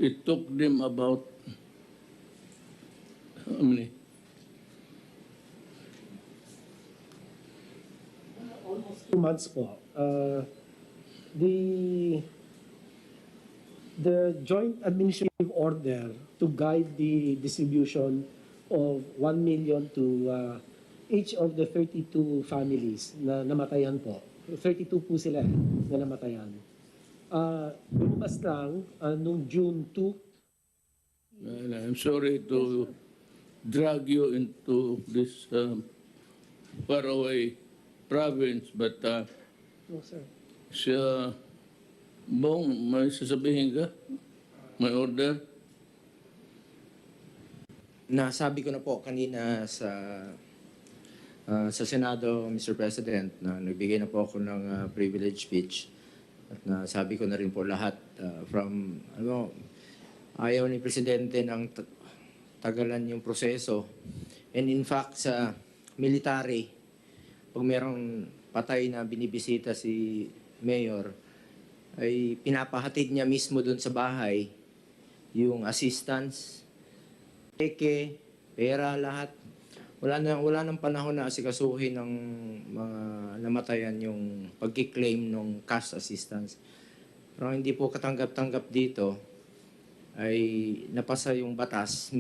it took them about how many? Almost 2 months po. The joint administrative order to guide the distribution of 1 million to each of the 32 families na namatayan po. 32 po sila na namatayan. Lumabas lang noong June 2. And I'm sorry to drag you into this faraway province, but No, sir. siya, Bong, may sasabihin ka? May order? Nasabi ko na po kanina sa Senado, Mr. President, na nagbigay na po ako ng privilege speech. At nasabi ko na rin po lahat ayaw ni Presidente ng tagalan yung proseso. And in fact, sa military, pag merong patay na binibisita si Mayor, ay pinapahatid niya mismo doon sa bahay yung assistance, peke, pera, lahat. Wala nang panahon na asikasuhin ng mga namatayan yung pagkiklaim ng cash assistance. Pero hindi po katanggap-tanggap dito ay napasa yung batas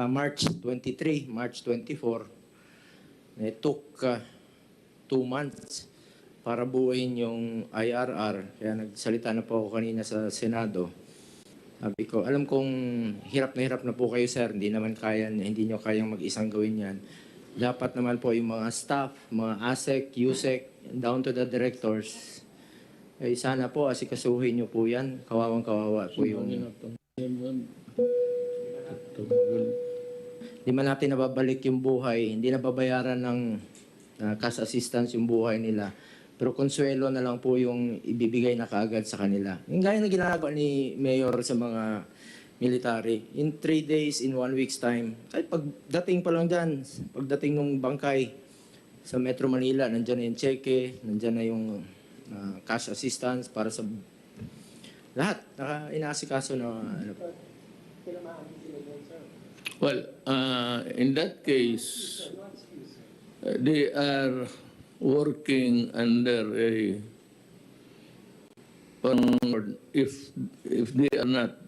March 23, March 24. It took 2 months para buuin yung IRR. Kaya nagsalita na po ako kanina sa Senado. Sabi ko, alam kong hirap na po kayo, sir. Hindi nyo kayang mag-isang gawin yan. Dapat naman po yung mga staff, mga ASEC, USEC, down to the directors, ay sana po asikasuhin nyo po yan. Kawawang-kawawa po yung... Hindi man natin nababalik yung buhay, hindi nababayaran ng cash assistance yung buhay nila. Pero konsuelo na lang po yung ibibigay na kaagad sa kanila. Yung gaya na ginagawa ni Mayor sa mga military. In 3 days, in 1 week's time, kahit pagdating pa lang dyan, pagdating ng bangkay sa Metro Manila, nandyan na yung cheque, nandyan na yung cash assistance para sa lahat. Inaasikaso na ano po. Well, in that case, they are working under a if they are not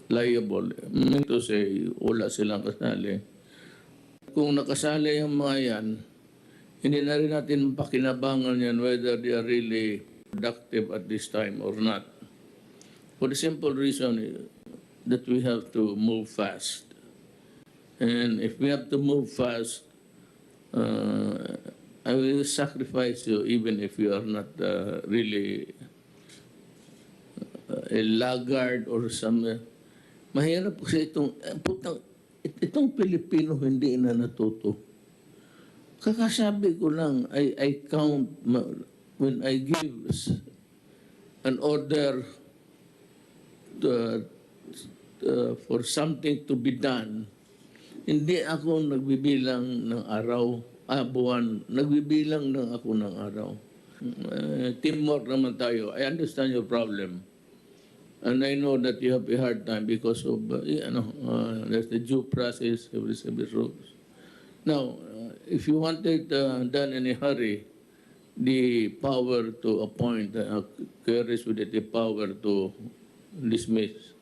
liable, mean to say, wala silang kasali. Kung nakasali yung mga yan, hindi na rin natin pakinabangan yan whether they are really productive at this time or not. For the simple reason that we have to move fast. And if we have to move fast, I will sacrifice you even if you are not really a laggard or some... Mahirap kasi itong Pilipino hindi na natuto. Kakasabi ko lang, I count when I give an order for something to be done. Hindi ako nagbibilang ng araw, buwan. Nagbibilang lang ako ng araw. Teamwork naman tayo. I understand your problem. And I know that you have a hard time because of, there's the due process, every rules. Now, if you want it done in a hurry, the power to appoint carries with it the power to dismiss.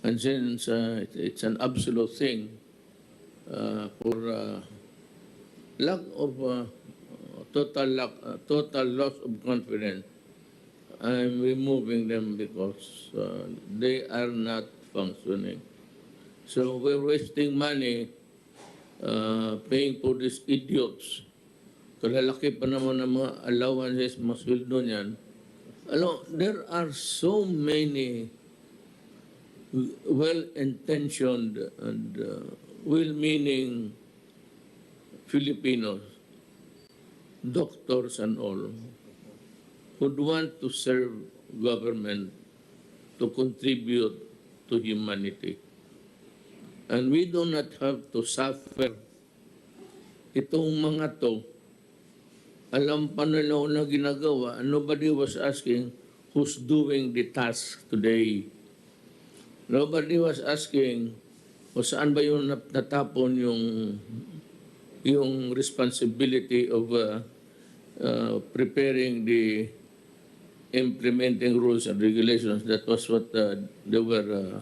And since it's an absolute thing, for lack of total loss of confidence, I'm removing them because they are not functioning. So we're wasting money paying for these idiots. Kalalaki pa naman ng mga allowances, mga sweldo niyan. There are so many well-intentioned and well-meaning Filipinos, doctors and all, would want to serve government to contribute to humanity. And we do not have to suffer. Itong mga to, alam pa nila na ginagawa, nobody was asking, who's doing the task today. Nobody was asking, o saan ba yung natapon yung responsibility of preparing the implementing rules and regulations. That was what they were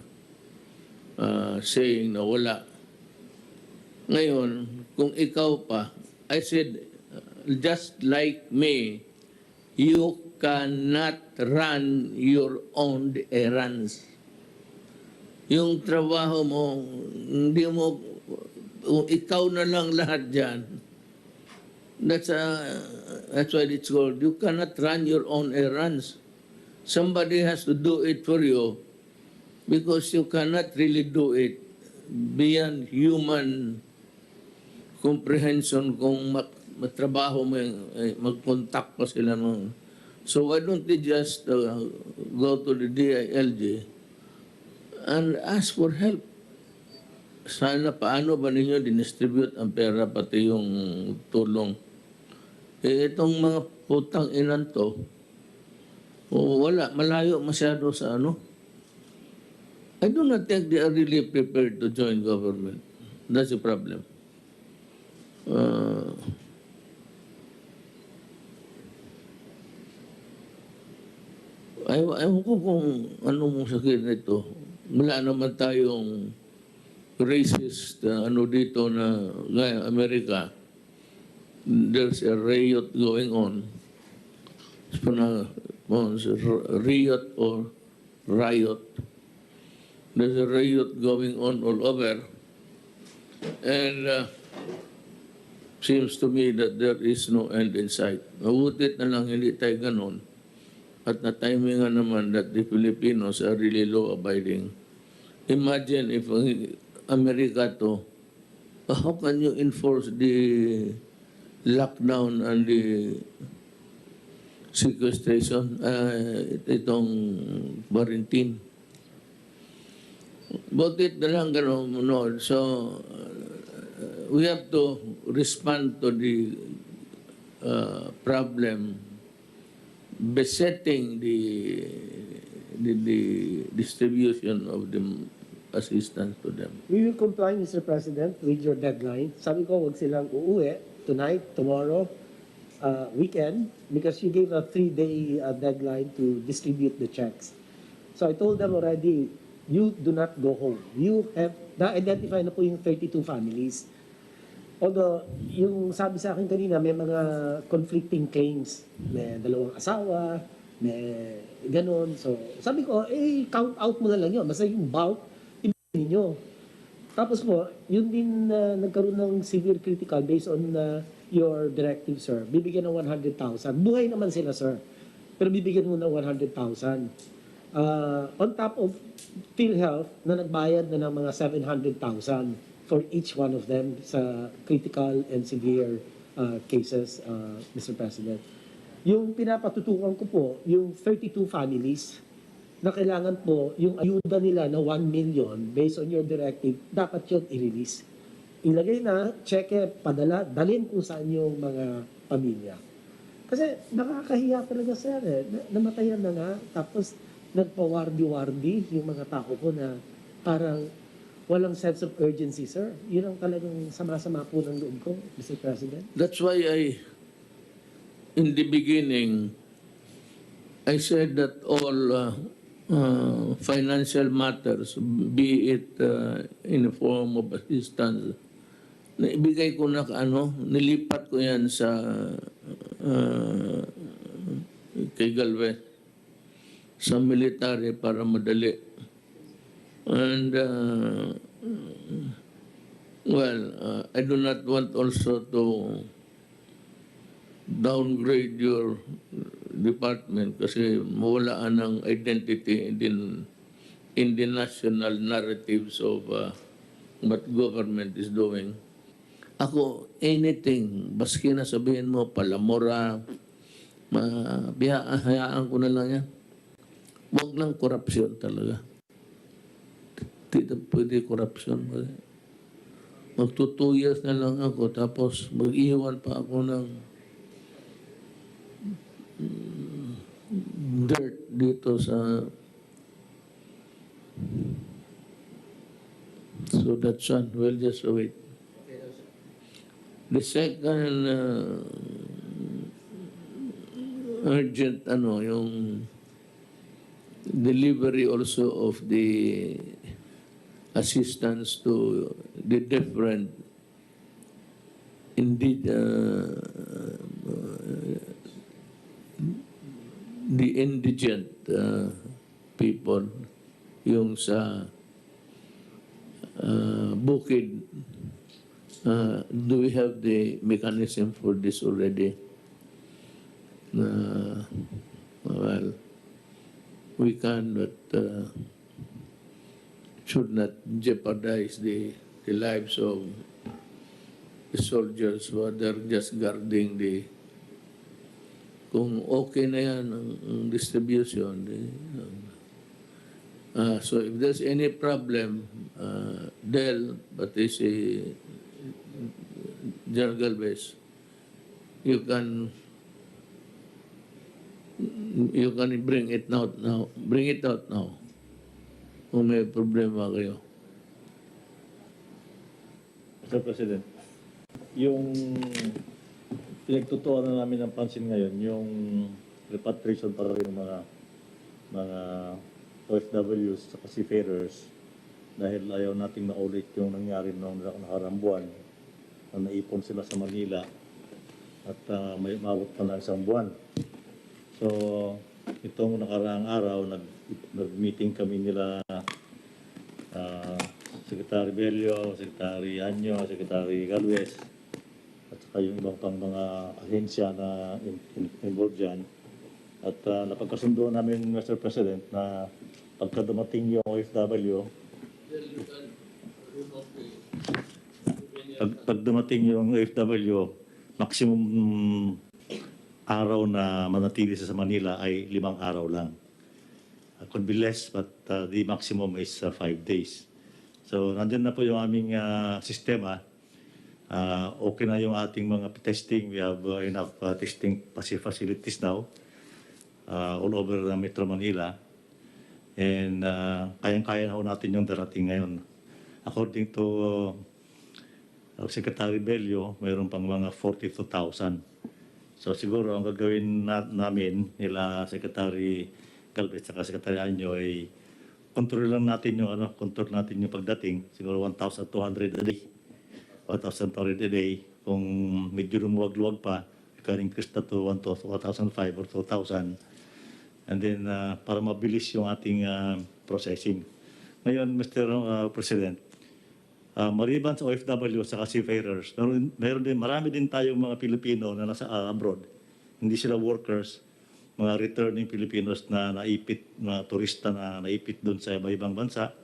saying na wala. Ngayon, kung ikaw pa, I said, just like me, you cannot run your own errands. Yung trabaho mo, hindi mo, ikaw na lang lahat dyan. That's why it's called, you cannot run your own errands. Somebody has to do it for you because you cannot really do it beyond human comprehension kung matrabaho mo, mag-contact pa sila mo. So why don't they just go to the DILG and ask for help? Sana paano ba ninyo dinistribute ang pera pati yung tulong? Itong mga putang inan to, wala, malayo masyado sa ano. I do not think they are really prepared to join government. That's the problem. Ayaw ko kung ano mong sakit nito. Wala naman tayong racist ano dito na gaya Amerika. There's a riot going on. Riot or riot. There's a riot going on all over. And seems to me that there is no end in sight. Mabutit na lang hindi tayo ganon. At na-timingan naman that the Filipinos are really law-abiding. Imagine if America to, how can you enforce the lockdown and the sequestration, itong quarantine? Butit na lang ganon, no? So, we have to respond to the problem besetting the distribution of the assistance to them. We will comply, Mr. President, with your deadline. Sabi ko, wag silang uuwi tonight, tomorrow, weekend, because you gave a 3-day deadline to distribute the checks. So I told them already, you do not go home. You have, na-identify na po yung 32 families. Although, yung sabi sa akin kanina, may mga conflicting claims. May 2 asawa, may ganon. So, sabi ko, count out mo na lang yun. Basta yung bulk, ibigay ninyo. Tapos po, yun din nagkaroon ng severe critical based on your directive, sir. Bibigyan ng 100,000. Buhay naman sila, sir. Pero bibigyan mo ng 100,000. On top of PhilHealth na nagbayad na ng mga 700,000 for each one of them sa critical and severe cases, Mr. President. Yung pinapatutukan ko po, yung 32 families na kailangan po, yung ayuda nila na 1 million based on your directive, dapat yun i-release. Ilagay na, cheque, padala, dalhin kung saan yung mga pamilya. Kasi nakakahiya talaga, sir. Namatayan na nga, tapos nagpawardi-wardi yung mga tao ko na parang walang sense of urgency, sir. Yun ang talagang sama-sama po ng loob ko, Mr. President. That's why in the beginning, I said that all financial matters, be it in the form of assistance, naibigay ko na nilipat ko yan sa kay Galvez, sa military para madali. And, I do not want also to downgrade your department kasi mawalaan ng identity in the national narratives of what government is doing. Ako, anything, baski na sabihin mo, palamura, hayaan ko na lang yan. Huwag lang korupsyon talaga. Hindi pwede korupsyon. Magto 2 years na lang ako, tapos mag-iwan pa ako ng dirt dito sa... So that's one. We'll just wait. The second urgent, yung delivery also of the assistance to the different indeed the indigent people, yung sa bukid. Do we have the mechanism for this already? Well, we can, but should not jeopardize the lives of the soldiers who are there just guarding the... Kung okay na yan ang distribution, so if there's any problem, Del, but is a General Galvez, you can bring it out now. Bring it out now. Kung may problema kayo. Mr. President, yung pinagtutuan na namin ng pansin ngayon, yung repatriation para rin ng mga OFWs at seafarers dahil ayaw nating maulit yung nangyari noong nakaraang buwan na naipon sila sa Manila at may umabot pa na isang buwan. So, itong nakaraang araw, nag-meeting kami nila Secretary Bello, Secretary Anyo, Secretary Galvez, at saka yung ibang pang mga ahensya na involved dyan. At napagkasundo namin, Mr. President, na pagka dumating yung OFW, pag dumating yung OFW, maximum araw na manatili sa Manila ay 5 araw lang. Could be less, but the maximum is 5 days. So, nandyan na po yung aming sistema. Okay na yung ating mga testing. We have enough testing facilities now all over Metro Manila. And kayang-kaya na ho natin yung darating ngayon. According to Secretary Bello, mayroon pang mga 42,000. So siguro ang gagawin namin nila Secretary Galvez at Secretary Anyo ay control natin yung pagdating. Siguro 1,200 a day. 1,200 a day. Kung medyo lumuwag-luwag pa, we can increase that to 1,500 or 2,000. And then para mabilis yung ating processing. Ngayon, Mr. President, maliban sa OFW sa seafarers, marami din tayong mga Pilipino na nasa abroad. Hindi sila workers, mga returning Filipinos na naipit, mga turista na naipit doon sa ibang bansa,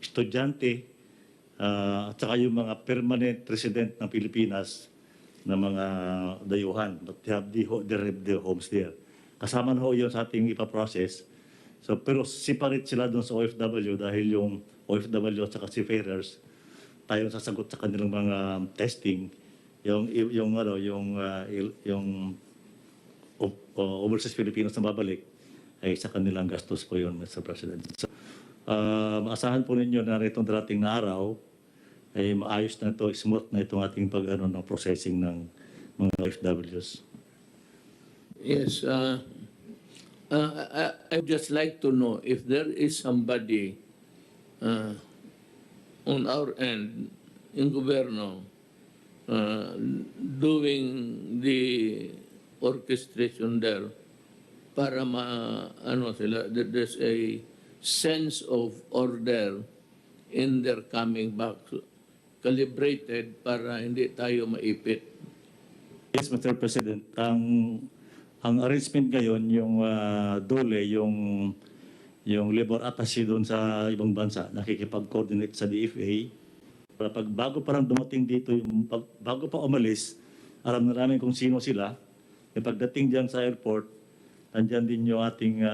estudyante, at saka yung mga permanent resident ng Pilipinas na mga dayuhan. But they have their homes there. Kasama na ho yun sa ating ipaprocess. So, pero separate sila doon sa OFW dahil yung OFW at saka seafarers, tayo sasagot sa kanilang mga testing, yung overseas Filipinos na babalik ay sa kanilang gastos po yun, Mr. President. So, maasahan po ninyo na itong darating na araw ay maayos na ito, smooth na itong ating ng processing ng mga OFWs. Yes, I'd just like to know if there is somebody on our end in gobyerno doing the orchestration there para there's a sense of order in their coming back, calibrated para hindi tayo maipit. Yes, Mr. President. Ang arrangement ngayon, yung DOLE, yung labor attaché doon sa ibang bansa, nakikipag-coordinate sa DFA. Para bago pa lang dumating dito, bago pa umalis, alam na namin kung sino sila. E pagdating dyan sa airport, nandyan din yung ating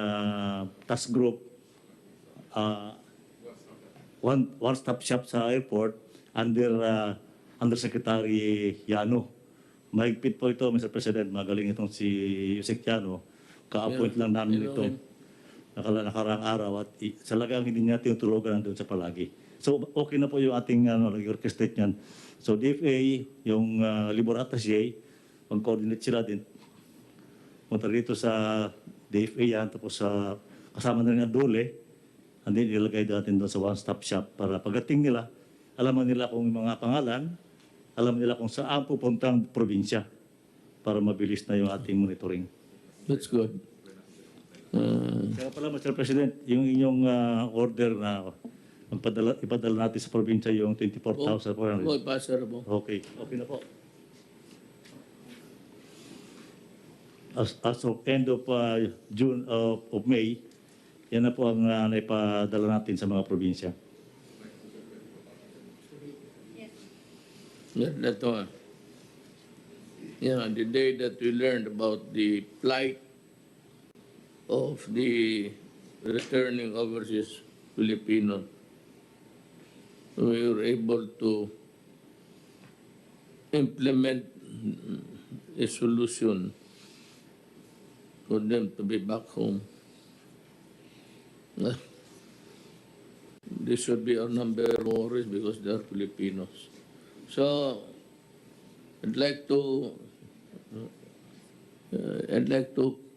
task group, one-stop shop sa airport under Secretary Yano. Mahigpit po ito, Mr. President. Magaling itong si Yusek Yano. ka-appoint lang namin ito nakaraang araw at talagang hindi niya tinutulugan doon sa palagi. So okay na po yung ating orchestrate niyan. So DFA, yung Labor Attaché, mag-coordinate sila din. Punta rito sa DFA yan, tapos sa kasama na rin ang DOLE, and then ilagay natin doon sa one-stop shop para pagdating nila, alaman nila kung yung mga pangalan, alam nila kung saan pupuntang probinsya para mabilis na yung ating monitoring. That's good. Kaya pala, Mr. President, yung inyong order na ipadala natin sa probinsya yung 24,400. Oh, passer mo. Okay, okay na po. As of end of June of May, yan na po ang naipadala natin sa mga probinsya. Ito, the day that we learned about the plight of the returning overseas Filipino, we were able to implement a solution for them to be back home. This should be our number one worries because they are Filipinos. So, I'd like to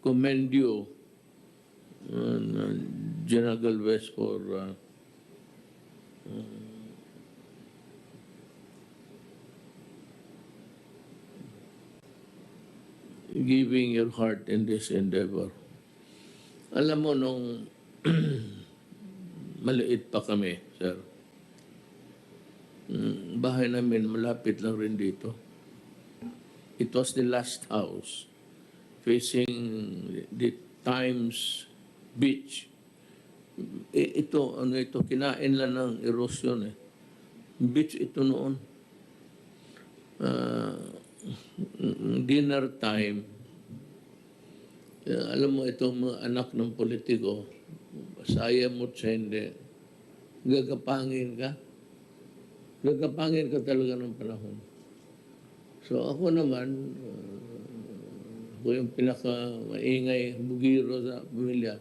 commend you, General Galvez, for giving your heart in this endeavor. Alam mo, nung maliit pa kami, sir, bahay namin malapit lang rin dito. It was the last house facing the Times Beach. Ito, kinain lang ng erosion eh. Beach ito noon. Dinner time. Alam mo, itong mga anak ng politiko, saya mo siya hindi, gagapangin ka. Gagapangin ka talaga ng panahon. So ako naman, ako yung pinaka-maingay bugiro sa pamilya.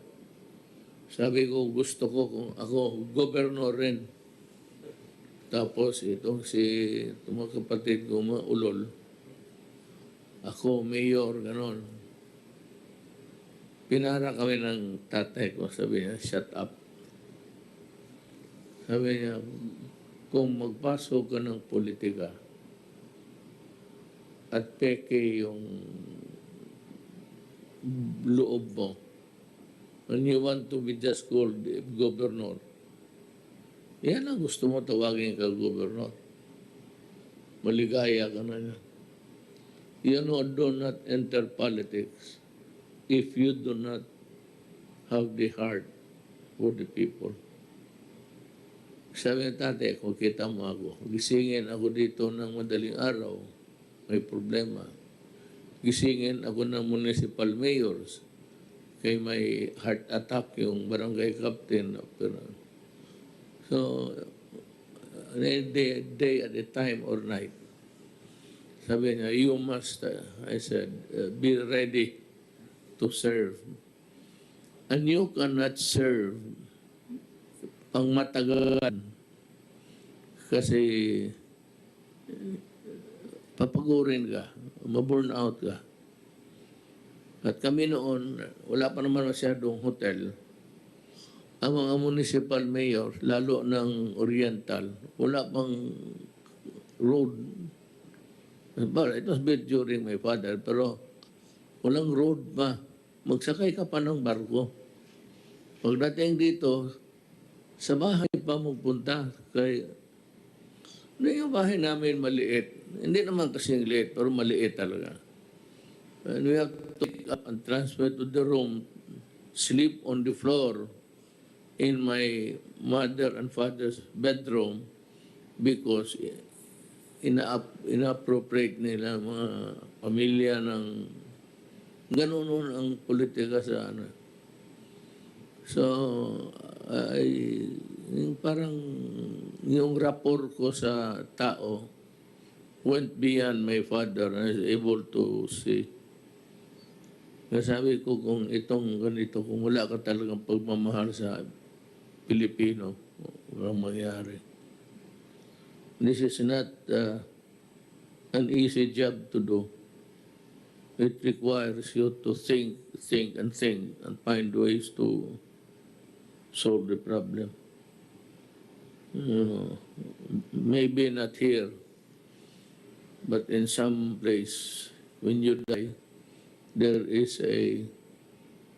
Sabi ko, gusto ko kung ako gobernador rin. Tapos itong mga kapatid ko, mga ulol. Ako, mayor, ganon. Pinara kami ng tatay ko. Sabi niya, shut up. Sabi niya, kung magpasok ka ng politika at peke yung loob mo, when you want to be just called governor, yan ang gusto mo, tawagin ka governor. Maligaya ka na yan. You know, do not enter politics if you do not have the heart for the people. Sabi ng tatay, kung kita mo ako, gisingin ako dito ng madaling araw, may problema. Gisingin ako ng municipal mayors, kay may heart attack yung barangay captain. So, day at a time or night. Sabi niya, you must, I said, be ready to serve. And you cannot serve pang matagalan kasi papagurin ka, ma-burn out ka. At kami noon, wala pa naman masyadong hotel. Ang mga municipal mayor, lalo ng Oriental, wala pang road. But it was built during my father, pero walang road pa. Magsakay ka pa ng barko. Pagdating dito, sa bahay pa magpunta. Kaya, yung bahay namin maliit. Hindi naman kasing liit, pero maliit talaga. And we have to pick up and transfer to the room, sleep on the floor in my mother and father's bedroom because inappropriate nila mga pamilya ng ganoon ang politika sa ano. So, parang yung rapport ko sa tao went beyond my father and I was able to see Kaya sabi ko, kung itong ganito, kung wala ka talagang pagmamahal sa Pilipino, walang mangyari. This is not an easy job to do. It requires you to think, and find ways to solve the problem. Maybe not here, but in some place, when you die, there is a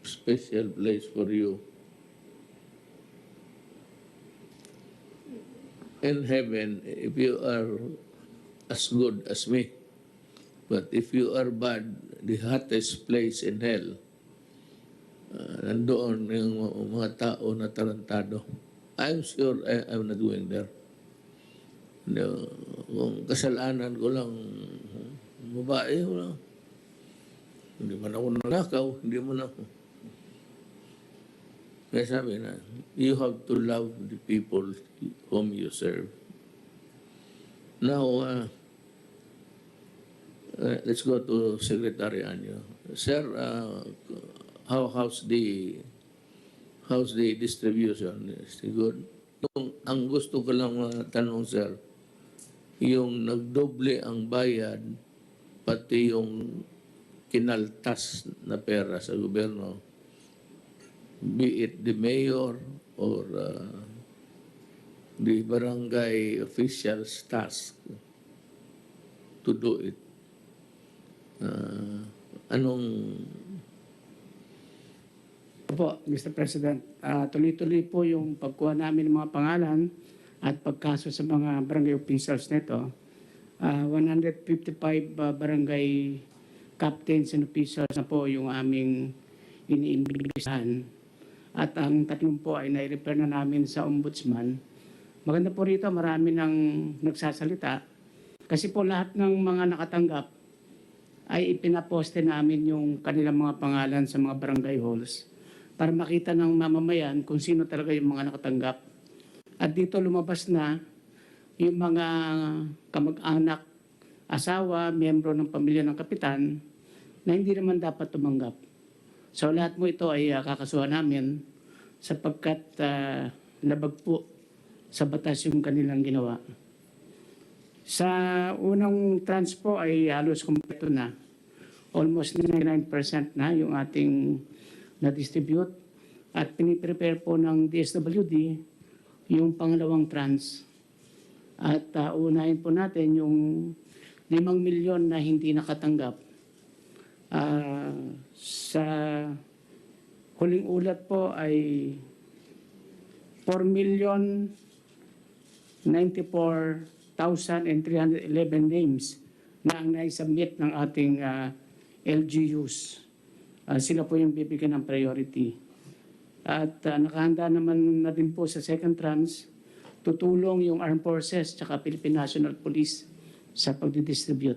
special place for you in heaven if you are as good as me. But if you are bad, the hottest place in hell, nandoon yung mga tao na tarantado. I'm sure I'm not going there. Kung kasalanan ko lang, babae, wala. Hindi man ako nanakaw, hindi man ako. Kaya sabi na, you have to love the people whom you serve. Now, let's go to Secretary Anyo. Sir, how's the distribution? Is it good? Ang gusto ko lang tanong, sir, yung nagdoble ang bayad, pati yung kinaltas na pera sa gobyerno, be it the mayor or the barangay official's task to do it. Opo, Mr. President, tuloy-tuloy po yung pagkuha namin ng mga pangalan at pagkaso sa mga barangay officials nito. 155 barangay captains and officials na po yung aming iniimbisahan. At ang 3 po ay nai-refer na namin sa ombudsman. Maganda po rito, marami nang nagsasalita. Kasi po lahat ng mga nakatanggap ay ipinaposte namin yung kanilang mga pangalan sa mga barangay halls para makita ng mamamayan kung sino talaga yung mga nakatanggap. At dito lumabas na yung mga kamag-anak, asawa, miyembro ng pamilya ng kapitan na hindi naman dapat tumanggap. So lahat mo ito ay kakasuhan namin sapagkat labag po sa batas yung kanilang ginawa. Sa unang tranche po ay halos kumpleto na. Almost 99% na yung ating na-distribute at piniprepare po ng DSWD yung pangalawang tranche. At unahin po natin yung 5 milyon na hindi nakatanggap. Sa huling ulat po ay 4,094,311 names na ang naisubmit ng ating LGUs. Sila po yung bibigyan ng priority. At nakahanda naman na din po sa second tranche, tutulong yung Armed Forces at Philippine National Police sa pagdidistribute.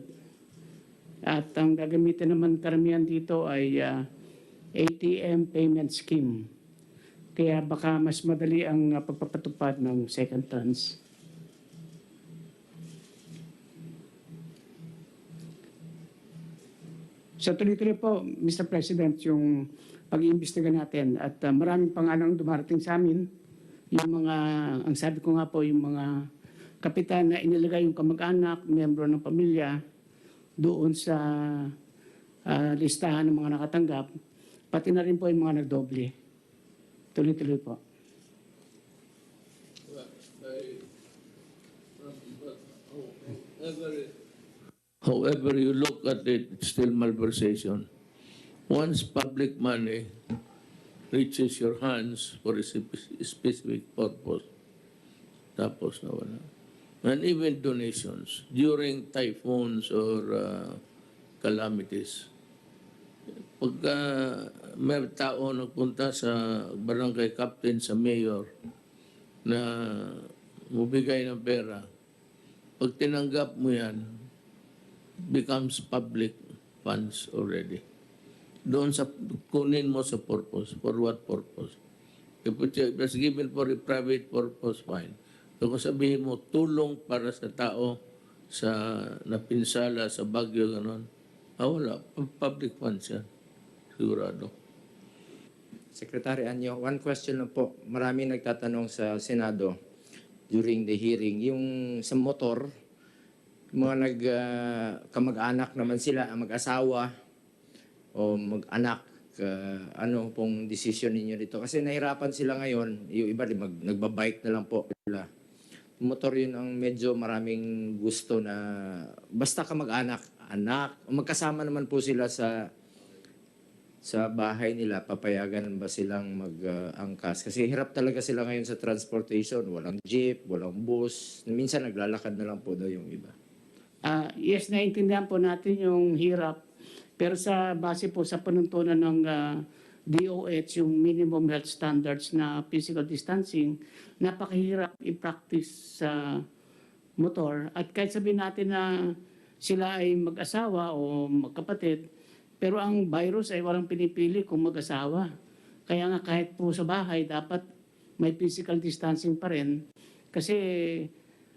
At ang gagamitin naman karamihan dito ay ATM payment scheme. Kaya baka mas madali ang pagpapatupad ng second tranche. So tuloy-tuloy po, Mr. President, yung pag-iimbestiga natin at maraming pangalang dumarating sa amin. Yung mga, ang sabi ko nga po, yung mga kapitan na inilagay yung kamag-anak, miyembro ng pamilya, doon sa listahan ng mga nakatanggap, pati na rin po yung mga nagdoble. Tuloy-tuloy po. However you look at it, it's still malversation. Once public money reaches your hands for a specific purpose, tapos na wala. And even donations during typhoons or calamities. Pagka may tao nagpunta sa barangay captain, sa mayor, na mubigay ng pera, pag tinanggap mo yan, becomes public funds already. Doon sa kunin mo sa purpose. For what purpose? If it was given for a private purpose, fine. So kung sabihin mo, tulong para sa tao sa napinsala, sa bagyo, gano'n, wala. Public funds yan. sigurado. Secretary Anyo, one question lang po. Maraming nagtatanong sa Senado during the hearing. Yung sa motor, mga kamag-anak naman sila, mag-asawa o mag-anak, ano pong decision ninyo dito? Kasi nahirapan sila ngayon, yung iba nagbabike na lang po sila. Motor yun ang medyo maraming gusto na basta kamag-anak, anak, magkasama naman po sila sa bahay nila, papayagan ba silang mag-angkas? Kasi hirap talaga sila ngayon sa transportation. Walang jeep, walang bus. Minsan naglalakad na lang po daw yung iba. Yes, naiintindihan po natin yung hirap. Pero sa base po sa panuntunan ng DOH, yung minimum health standards na physical distancing, napakahirap i-practice sa motor. At kahit sabihin natin na sila ay mag-asawa o magkapatid, pero ang virus ay walang pinipili kung mag-asawa. Kaya nga kahit po sa bahay, dapat may physical distancing pa rin. Kasi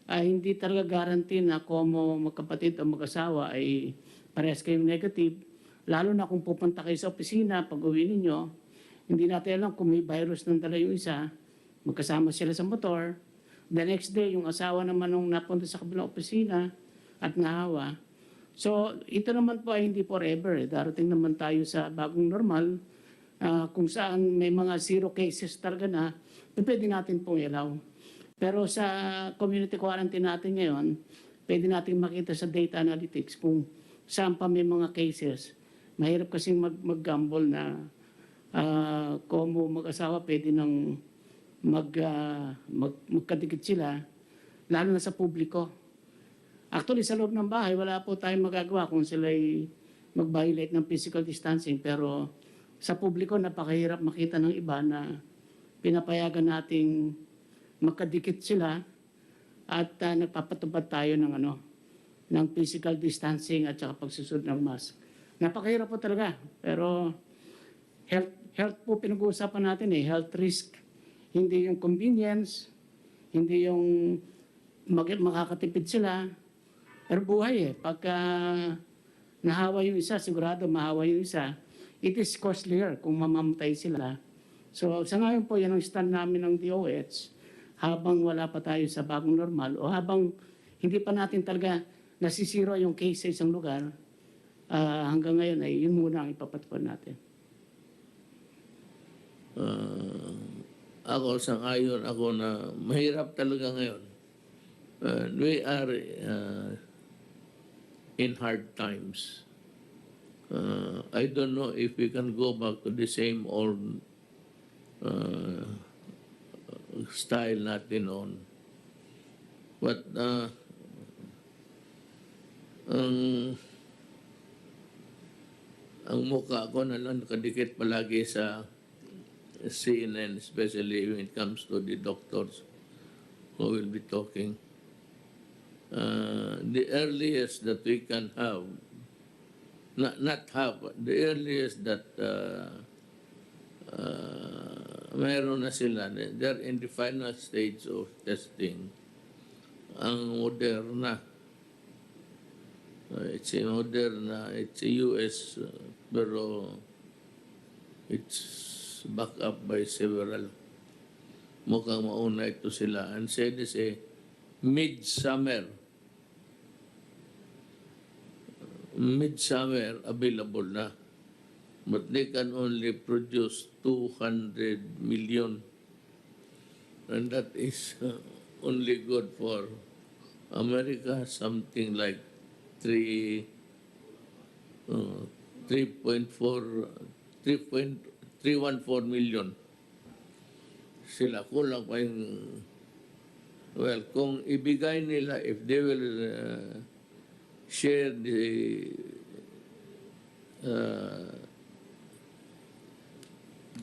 hindi talaga guarantee na kung magkapatid o mag-asawa ay parehas kayong negative. Lalo na kung pupunta kayo sa opisina, pag uwi ninyo, hindi natin alam kung may virus nang dala yung isa, magkasama sila sa motor. The next day, yung asawa naman nung napunta sa kabilang opisina at nahawa. So, ito naman po ay hindi forever. Darating naman tayo sa bagong normal, kung saan may mga zero cases talaga na, pwede natin pong ilaw. Pero sa community quarantine natin ngayon, pwede natin makita sa data analytics kung saan pa may mga cases. Mahirap kasing mag-gamble na kung mag-asawa pwede nang magkadikit sila, lalo na sa publiko. Actually, sa loob ng bahay, wala po tayong magagawa kung sila'y mag-violate ng physical distancing. Pero sa publiko, napakahirap makita ng iba na pinapayagan nating magkadikit sila at nagpapatupad tayo ng physical distancing at saka pagsusunod ng mask. Napakahirap po talaga. Pero health po pinag-uusapan natin health risk. Hindi yung convenience, hindi yung makakatipid sila. Pero buhay pagka nahawa yung isa, sigurado mahawa yung isa, it is costlier kung mamamatay sila. So sa ngayon po, yan ang stand namin ng DOH habang wala pa tayo sa bagong normal o habang hindi pa natin talaga nasisiro yung case sa isang lugar, hanggang ngayon ay yun muna ang ipapatupad natin. Ako, sang-ayon ako na mahirap talaga ngayon. We are in hard times. I don't know if we can go back to the same old style natin noon. But ang mukha ko na lang nakadikit palagi sa CNN, especially when it comes to the doctors who will be talking. The earliest that we can have, not have, the earliest that mayroon na sila, they're in the final stage of testing. Ang Moderna, it's a Moderna, it's a US, pero it's backed up by several. Mukhang mauna ito sila. And said is a mid-summer available na. But they can only produce 200 million. And that is only good for America, something like 3.14 million. Sila kulang pa yung, well, kung ibigay nila, if they will share the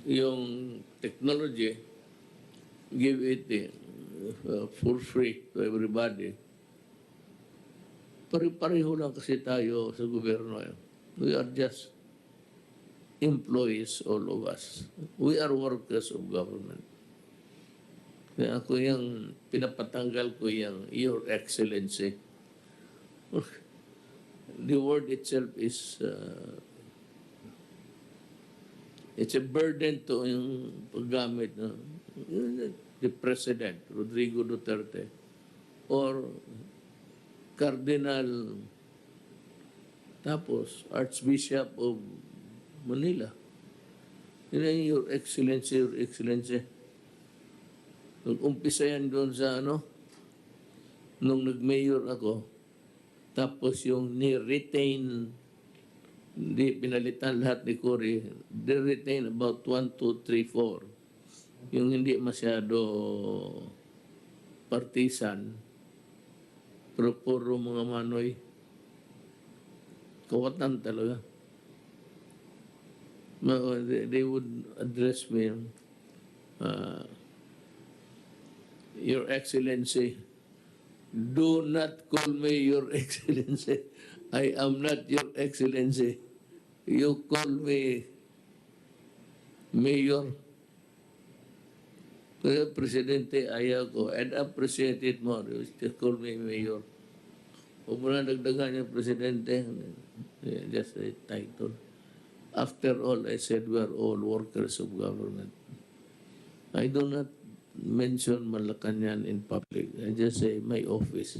yung technology, give it for free to everybody. Pare-pareho lang kasi tayo sa gobyerno. We are just employees, all of us. We are workers of government. Kaya ako yung pinapatanggal ko yung Your Excellency. The word itself is It's a burden to yung paggamit ng the President, Rodrigo Duterte, or Cardinal, tapos Archbishop of Manila. Yun ang Your Excellency, Your Excellency. Nung umpisa yan doon sa nung nag-mayor ako, tapos yung ni-retain, hindi pinalitan lahat ni Cory, they retain about 1, 2, 3, 4. Yung hindi masyado partisan, pero puro mga manoy, kawatan talaga. They would address me, Your Excellency. Do not call me Your Excellency. I am not Your Excellency. You call me Mayor. Kaya Presidente, ayaw ko. I'd appreciate it more. You still call me Mayor. Huwag mo na dagdagan yung Presidente. Just a title. After all, I said we are all workers of government. I do not mention Malacanang in public. I just say my office.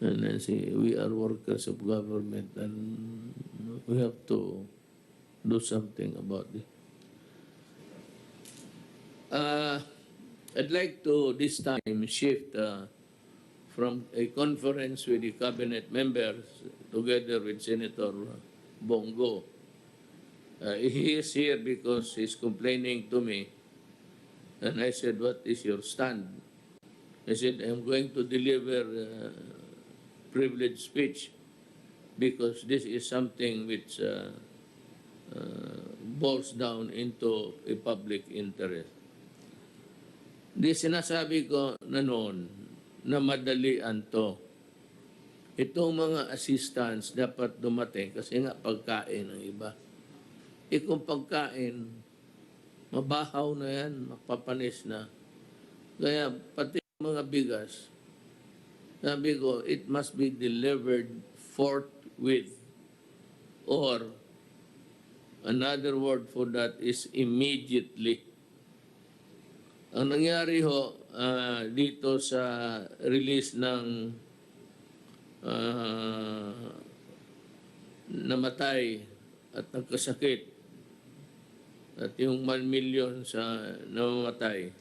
And I say we are workers of government and we have to do something about it. I'd like to this time shift from a conference with the cabinet members together with Senator Bongo. He is here because he's complaining to me. And I said, what is your stand? I said, I'm going to deliver privileged speech because this is something which boils down into a public interest. Di sinasabi ko na noon na madalian to. Itong mga assistants dapat dumating kasi nga pagkain ang iba. Kung pagkain, mabahaw na yan, mapapanis na. Kaya pati mga bigas, sabi ko, it must be delivered forthwith. Or, another word for that is immediately. Ang nangyari ho dito sa release ng namatay at nagkasakit at yung 1 million sa namamatay,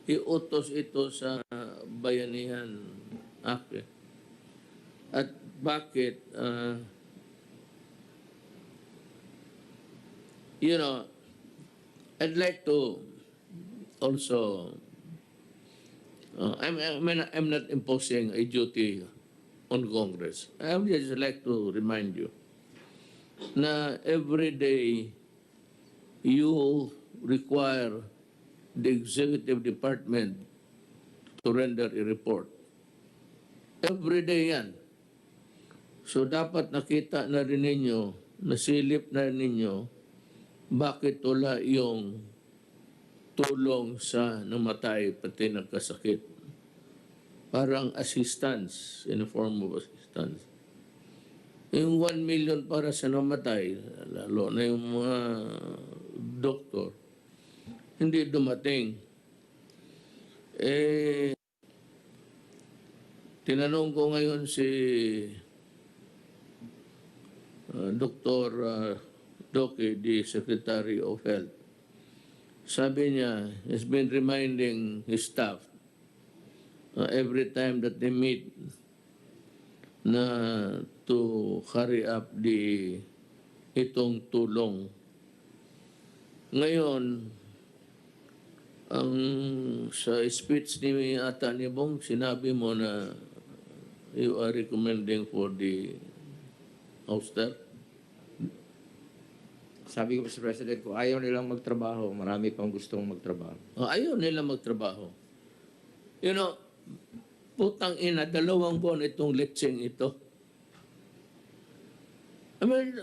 iutos ito sa Bayanihan Act. At bakit? I'd like to also, I'm not imposing a duty on Congress. I would just like to remind you na every day you require the executive department to render a report. Every day yan. So dapat nakita na rin ninyo, nasilip na rin ninyo, bakit wala yung tulong sa namatay pati nagkasakit. Parang assistance, in the form of assistance. Yung 1 million para sa namatay, lalo na yung mga doktor, hindi dumating. Tinanong ko ngayon si Dr. Doke, the Secretary of Health. Sabi niya, he's been reminding his staff every time that they meet na to carry up itong tulong. Ngayon, ang sa speech ni ata ni Bong, sinabi mo na you are recommending for the ouster. Sabi ko sa President ko, ayaw nilang magtrabaho. Marami pang gustong magtrabaho. Ayaw nilang magtrabaho. Putang ina, 2 buwan itong lecheng ito. I mean,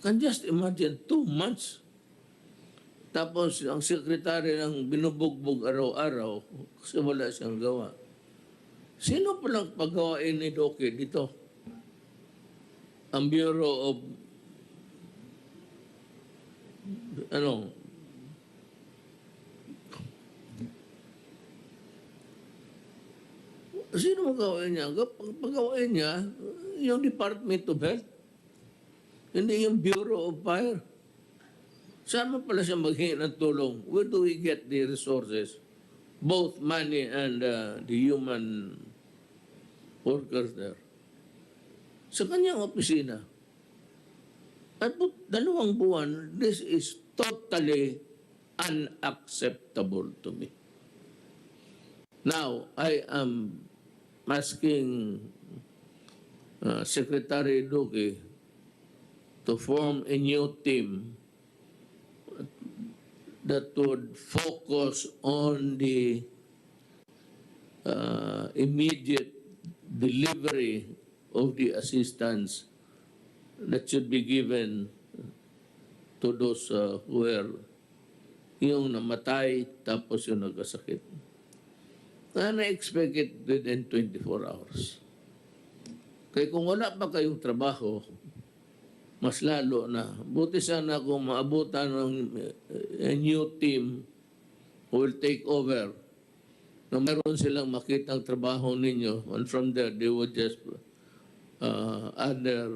can just imagine 2 months. Tapos ang sekretary ng binubugbog araw-araw kasi wala siyang gawa. Sino palang paggawain ni Doke dito? Ang Bureau of ano, sino magawain niya? Pagawain niya, yung Department of Health, hindi yung Bureau of Fire. Saan mo pala siya maghingi ng tulong? Where do we get the resources? Both money and the human workers there. Sa kanyang opisina. At 2 buwan, this is totally unacceptable to me. Now, I am asking Secretary Duque to form a new team that would focus on the immediate delivery of the assistance that should be given to those who were yung namatay tapos yung nagkasakit. And I expect it within 24 hours. Kaya kung wala pa kayong trabaho, mas lalo na. Buti sana kung maabutan ng a new team who will take over na meron silang makitang trabaho ninyo, and from there they would just add their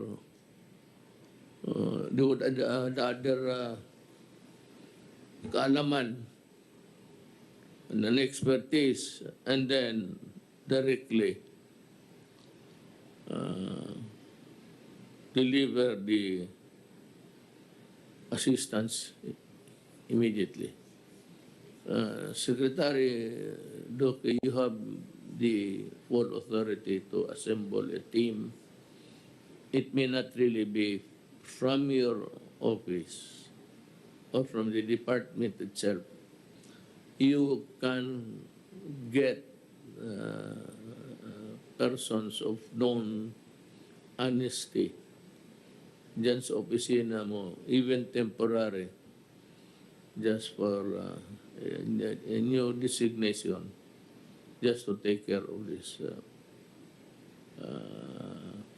kaalaman and an expertise, and then directly deliver the assistance immediately. Secretary Duque, you have the full authority to assemble a team. It may not really be from your office or from the department itself. You can get persons of known honesty dyan sa opisina mo, even temporary, just for a new designation, just to take care of these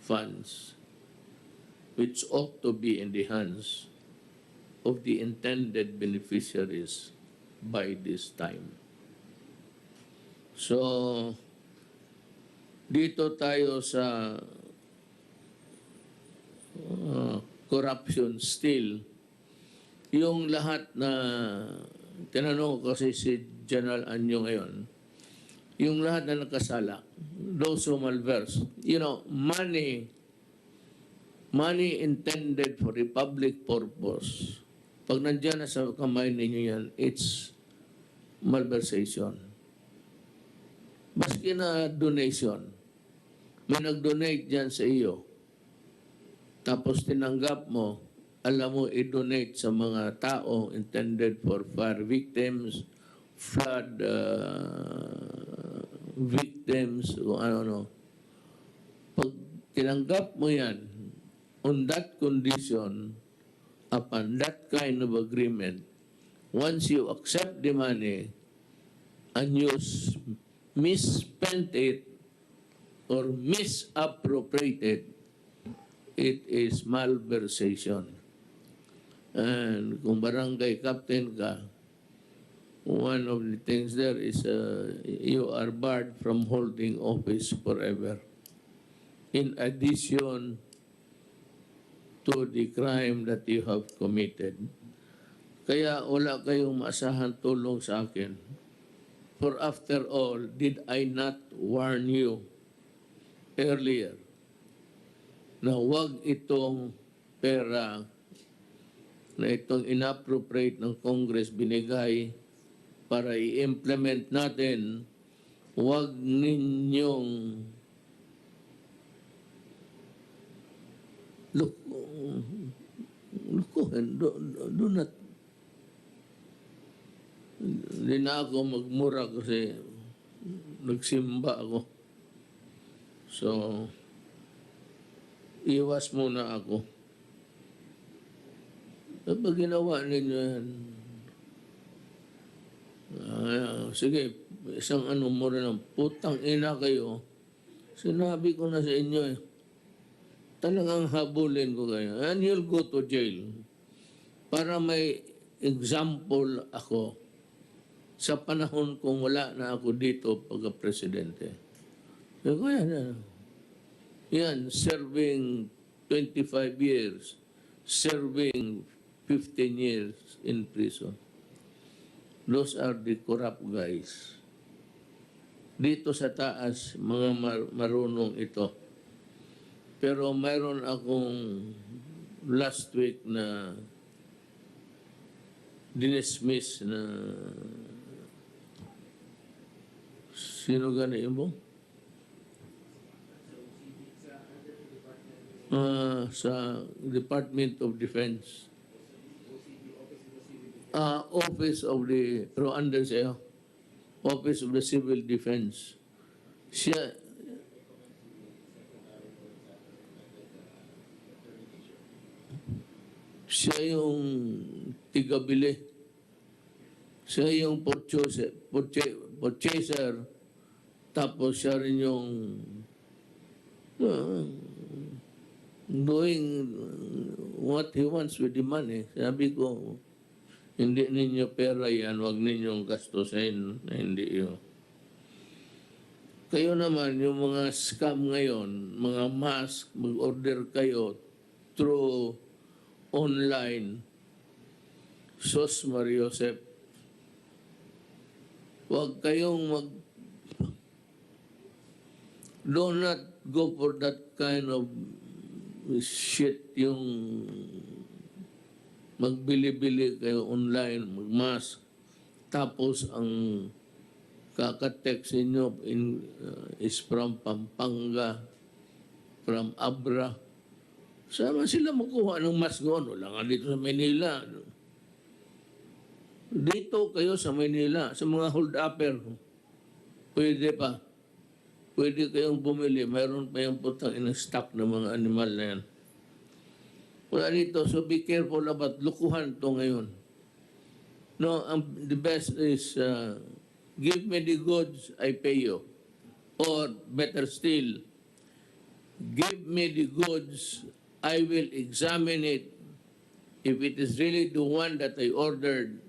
funds, which ought to be in the hands of the intended beneficiaries by this time. So, dito tayo sa corruption still. Yung lahat na, tinanong ko kasi si General Anyo ngayon, yung lahat na nakasala, those who malverse, you know, money intended for a public purpose, pag nandiyan na sa kamay ninyo yan, it's malversation. Maski na donation, may nag-donate dyan sa iyo, tapos tinanggap mo, alam mo, i-donate sa mga tao intended for fire victims, flood victims, o ano. Pag tinanggap mo yan, on that condition, upon that kind of agreement, once you accept the money and you misspent it or misappropriated, it is malversation. And kung barangay captain ka, one of the things there is you are barred from holding office forever. In addition to the crime that you have committed. Kaya wala kayong maasahan tulong sa akin. For after all, did I not warn you earlier na huwag itong pera na itong inappropriate ng Congress binigay para i-implement natin, huwag ninyong do not. Hindi na ako magmura kasi nagsimba ako. So, iwas muna ako. Kapag ginawa ninyo yan, sige, isang ano mo rin ng putang ina kayo, sinabi ko na sa inyo talagang habulin ko kayo. And you'll go to jail. para may example ako sa panahon kung wala na ako dito pagka-presidente. Sabi ko, yan, serving 25 years, serving 15 years in prison. Those are the corrupt guys. Dito sa taas, mga marunong ito. Pero mayroon akong last week na dinismiss na sino gani mo? Sa Department of Defense. Office of the Rwandan siya. Office of the Civil Defense. Siya yung tigabili. Siya yung purchaser. Tapos siya rin yung doing what he wants with the money. Sabi ko, hindi ninyo pera yan, huwag ninyong gastusin. Hindi yun. Kayo naman, yung mga scam ngayon, mga mask, mag-order kayo through online, Sos Mariosep. Huwag kayong do not go for that kind of shit, yung magbili-bili kayo online, magmask. Tapos ang kakatext inyo is from Pampanga, from Abra. Saan sila makuha ng mask noon? Wala nga dito sa Manila. Dito kayo sa Manila, sa mga hold-upper, pwede pa. Pwede kayong bumili. Mayroon pa yung putang in-stock ng mga animal na yan. Wala dito. So be careful about lukuhan to ngayon. No, the best is give me the goods, I pay you. Or better still, give me the goods, I will examine it. If it is really the one that I ordered,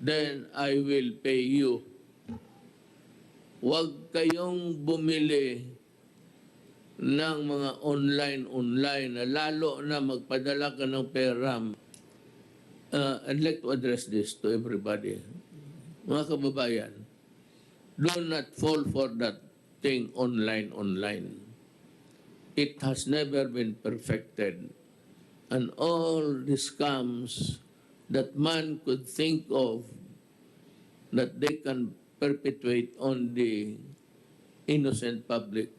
then I will pay you. Huwag kayong bumili ng mga online na lalo na magpadala ka ng pera. I'd like to address this to everybody. Mga kababayan, do not fall for that thing online. It has never been perfected. And all the scams that man could think of that they can perpetuate on the innocent public,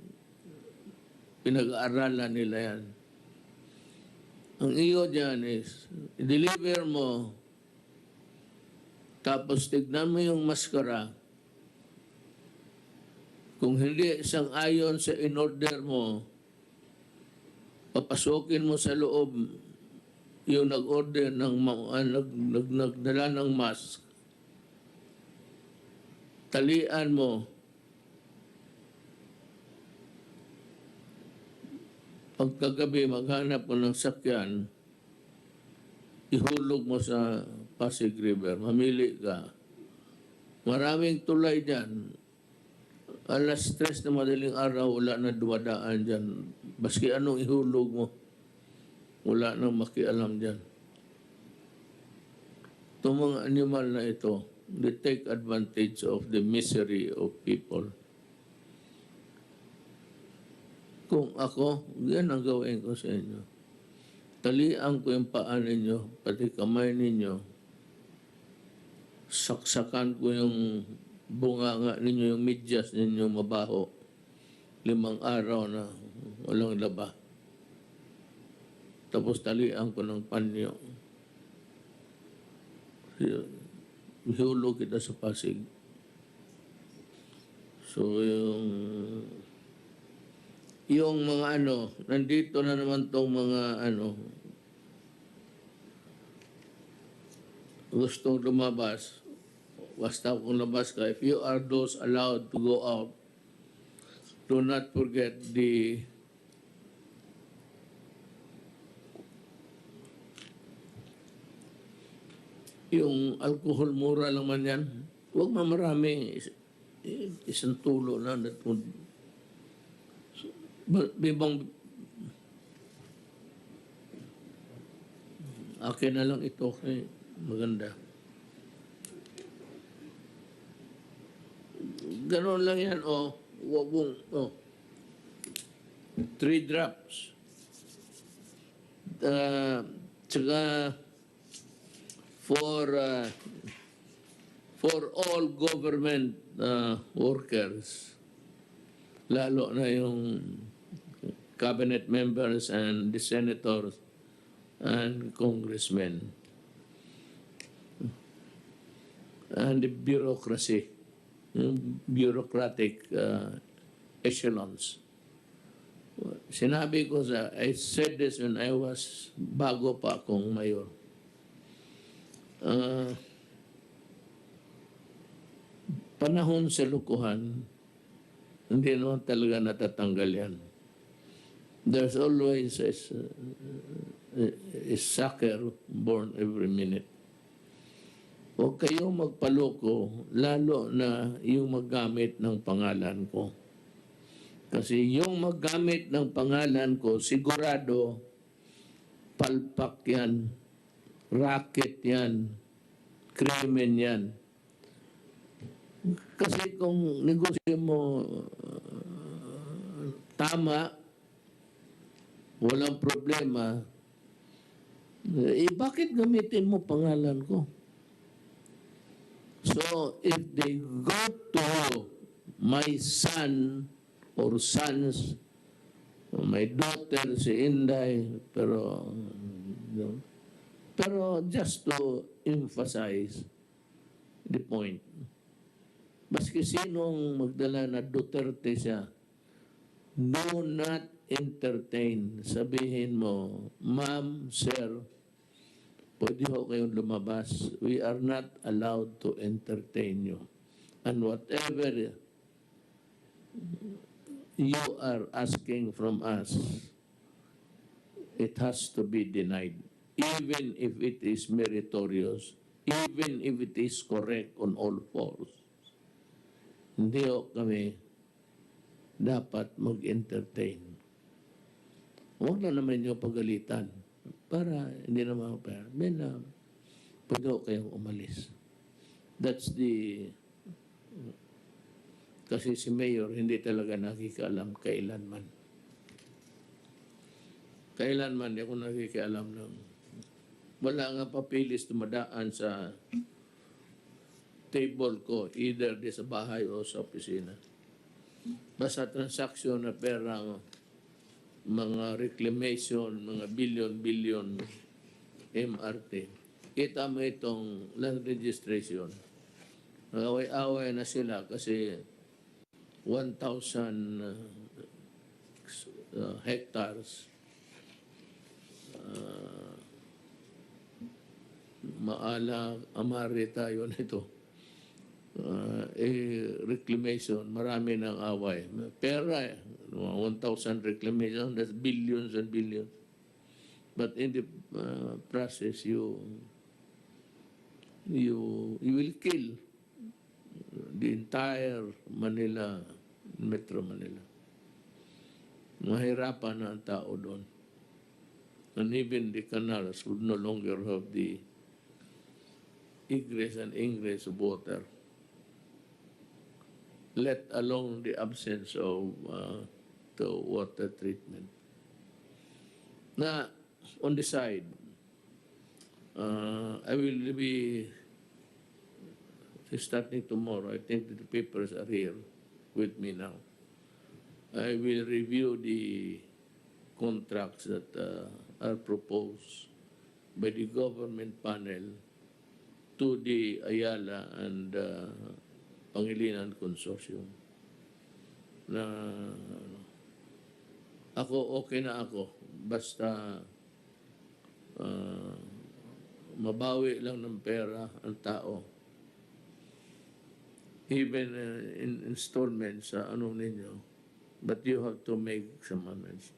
pinag-aaralan nila yan. Ang iyo dyan is, i-deliver mo, tapos tignan mo yung maskara. Kung hindi isang ayon sa in-order mo, papasukin mo sa loob yung nag-order ng nagdala ng mask. Talian mo. Pagkagabi, maghanap mo ng sakyan, ihulog mo sa Pasig River. Mamili ka. Maraming tulay dyan. Alas 3 na madaling araw, wala na dumadaan dyan. Baski anong ihulog mo, wala nang makialam dyan. Itong mga animal na ito, they take advantage of the misery of people. Kung ako, yan ang gawin ko sa inyo. Talian ko yung paa ninyo, pati kamay ninyo. Saksakan ko yung bunganga ninyo, yung medyas ninyo mabaho. 5 araw na walang laba. Tapos talian ko ng panyo. Ihulog kita sa Pasig. So yung mga nandito na naman tong mga gustong lumabas, basta kung labas ka, if you are those allowed to go out, do not forget the yung alcohol mura lang man yan. Huwag mamarami. Isang tulo na. Bibang akin na lang ito. Okay. Maganda. Ganon lang yan. Wabong. 3 drops. Tsaka for all government workers, lalo na yung cabinet members and the senators and congressmen and the bureaucracy, yung bureaucratic echelons. Sinabi ko I said this when I was bago pa akong mayor. Panahon sa lukuhan, hindi naman talaga natatanggal yan. There's always a sucker born every minute. Huwag kayong magpaloko, lalo na yung maggamit ng pangalan ko. Kasi yung maggamit ng pangalan ko, sigurado, palpak yan, racket yan, krimen yan. Kasi kung negosyo mo tama, walang problema, bakit gamitin mo pangalan ko? So, if they go to my son or sons, or my daughter, si Inday, pero just to emphasize the point. Baski sinong magdala na Duterte siya, do not entertain. Sabihin mo, ma'am, sir, pwede ho kayong lumabas. We are not allowed to entertain you. And whatever you are asking from us, it has to be denied. Even if it is meritorious, even if it is correct on all fours. Hindi ho kami dapat mag-entertain. Huwag na naman yung pagalitan para hindi naman pwede ho kayong umalis. That's the kasi si Mayor hindi talaga nakikaalam kailanman. Kailanman di ako nakikialam ng wala nga papilis tumadaan sa table ko, either di sa bahay o sa opisina. Basta transaksyon na perang mga reclamation, mga billion MRT. Kita mo itong land registration. Away-away na sila kasi 1,000 hectares amari tayo nito. Reclamation, marami ng away. Pera, 1,000 reclamation, that's billions and billions. But in the process, you will kill the entire Manila, Metro Manila. Mahirapan na ang tao doon. And even the canals would no longer have the egress and ingress of water, let alone the absence of the water treatment. Now, on the side, I will be starting tomorrow. I think that the papers are here with me now. I will review the contracts that are proposed by the government panel to the Ayala and Pangilinan Consortium. Na okay na ako. Basta mabawi lang ng pera ang tao. Even in installments sa ninyo. But you have to make some amends.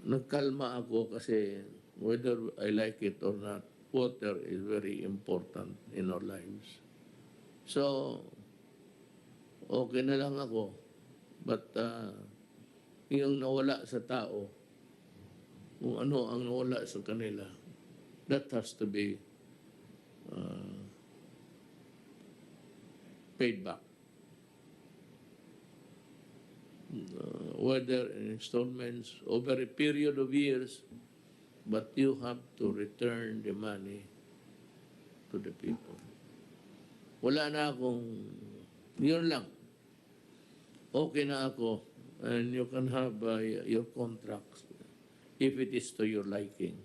Nagkalma ako kasi whether I like it or not, water is very important in our lives. So, okay na lang ako. But yung nawala sa tao, kung ano ang nawala sa kanila, that has to be paid back. Whether in installments over a period of years, but you have to return the money to the people. Wala na akong, yun lang. Okay na ako, and you can have your contracts if it is to your liking.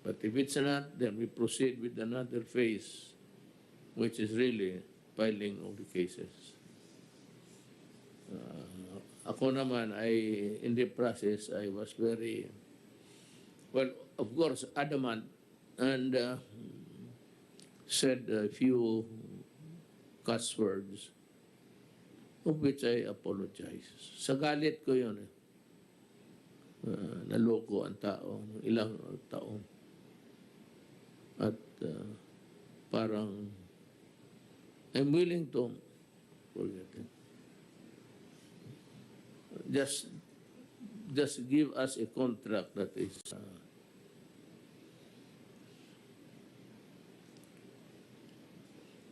But if it's not, then we proceed with another phase, which is really filing of the cases. Ako naman, in the process, I was very, well, of course, adamant and said a few cuss words, of which I apologize. Sa galit ko yun eh. Naloko ang tao, ilang taon. At parang, I'm willing to forget it. Just give us a contract that is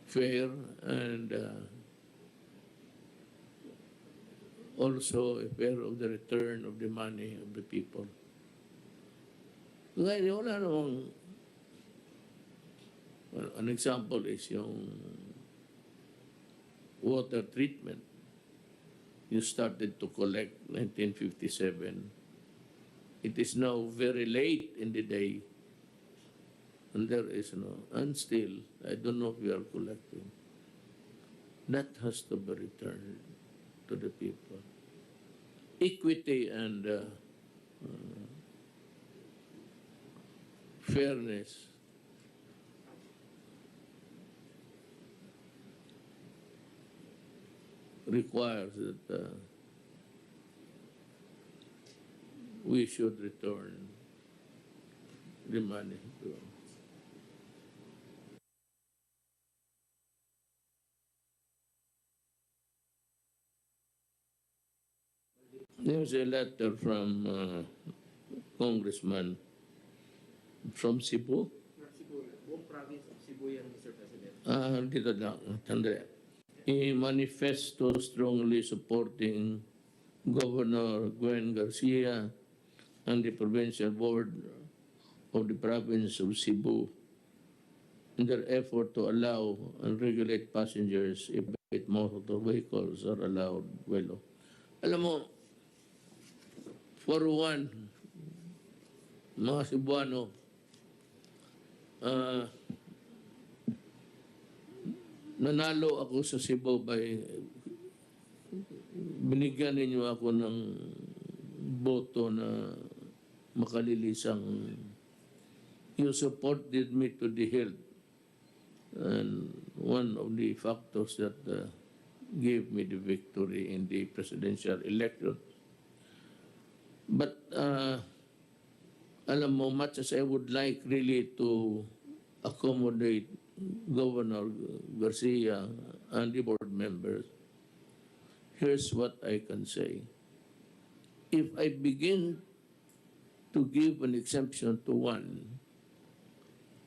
fair and also a fair of the return of the money of the people. Ngayon, wala namang, well, an example is yung water treatment. You started to collect 1957. It is now very late in the day, and there is no, and still, I don't know if we are collecting. That has to be returned to the people. Equity and fairness requires that we should return the money to There's a letter from congressman from Cebu. Buong province of Cebu yan, Mr. President. Dito lang, Andre. A manifesto strongly supporting Governor Gwen Garcia and the provincial board of the province of Cebu in their effort to allow and regulate passengers if motor vehicles are allowed well. Alam mo, for one, mga Cebuano, nanalo ako sa Cebu by binigyan ninyo ako ng boto na makalilisang you supported me to the hilt, and one of the factors that gave me the victory in the presidential election. But alam mo, much as I would like really to accommodate Governor Garcia and the board members, here's what I can say. If I begin to give an exemption to one,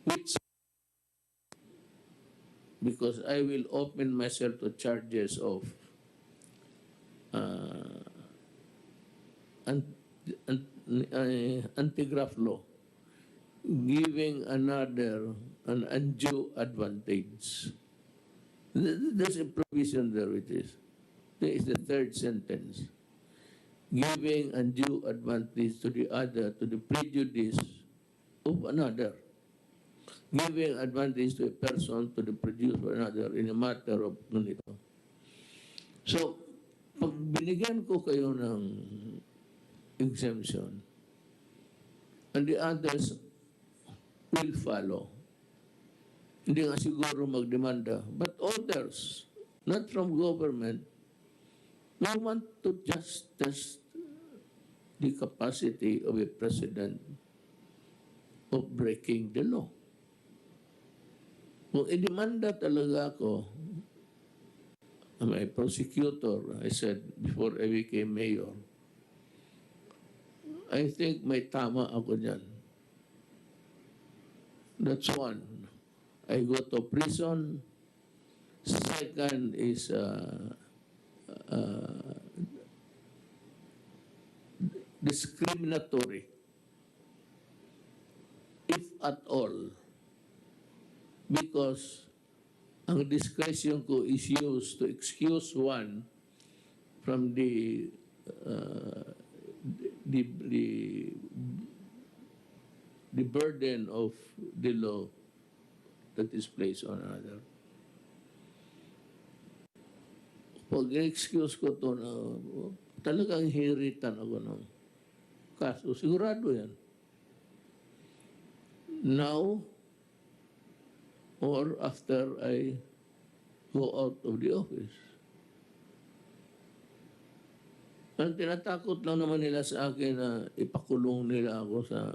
which because I will open myself to charges of anti-graft law, giving another an undue advantage. There's a provision there, which is, there is the third sentence. Giving undue advantage to the other, to the prejudice of another. Giving advantage to a person to the prejudice of another in a matter of ganito. So, pag binigyan ko kayo ng exemption, and the others will follow. Hindi nga siguro magdemanda, but others, not from government, we want to just test the capacity of a president of breaking the law. Kung idemanda talaga ako, I'm a prosecutor, I said before I became mayor, I think may tama ako dyan. That's one. I go to prison. Second is discriminatory, if at all, because ang discretion ko is used to excuse one from the, the, the burden of the law that is placed on another. Pag excuse ko to na talagang hiritan ako ng kaso, sigurado yan. Now, or after I go out of the office. Ang tinatakot lang naman nila sa akin na ipakulong nila ako sa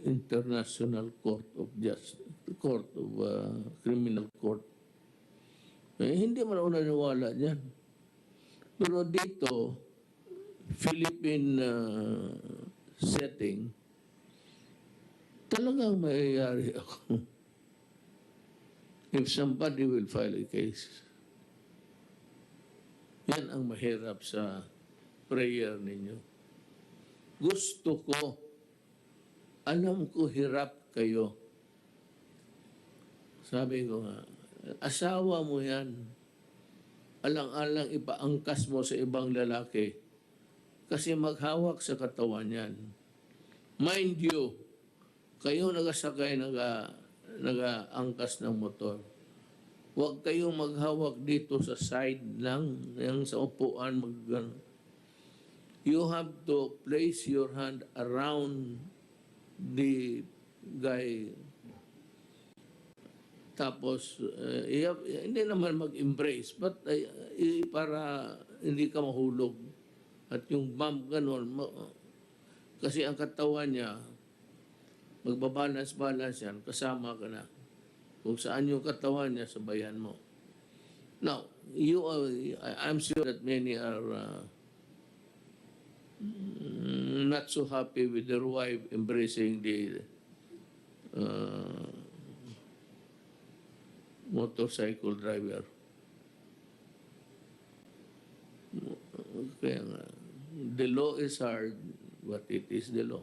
International Court of Justice, Court of Criminal Court. Hindi man ako naniwala dyan. Pero dito, Philippine setting, talagang mayayari ako. If somebody will file a case. Yan ang mahirap sa prayer ninyo. Gusto ko, alam ko hirap kayo. Sabi ko nga, asawa mo yan. Alang-alang ipaangkas mo sa ibang lalaki kasi maghawak sa katawan yan. Mind you, kayo nagasakay, nag-aangkas ng motor. Huwag kayong maghawak dito sa side lang, yung sa upuan. You have to place your hand around the guy. Tapos, hindi naman mag-embrace, but para hindi ka mahulog. At yung bump ganun, kasi ang katawan niya, magbabalance-balance yan, kasama ka na. Kung saan yung katawan niya, sabayan mo. Now, I'm sure that many are not so happy with their wife embracing the motorcycle driver. Kaya nga, the law is hard, but it is the law.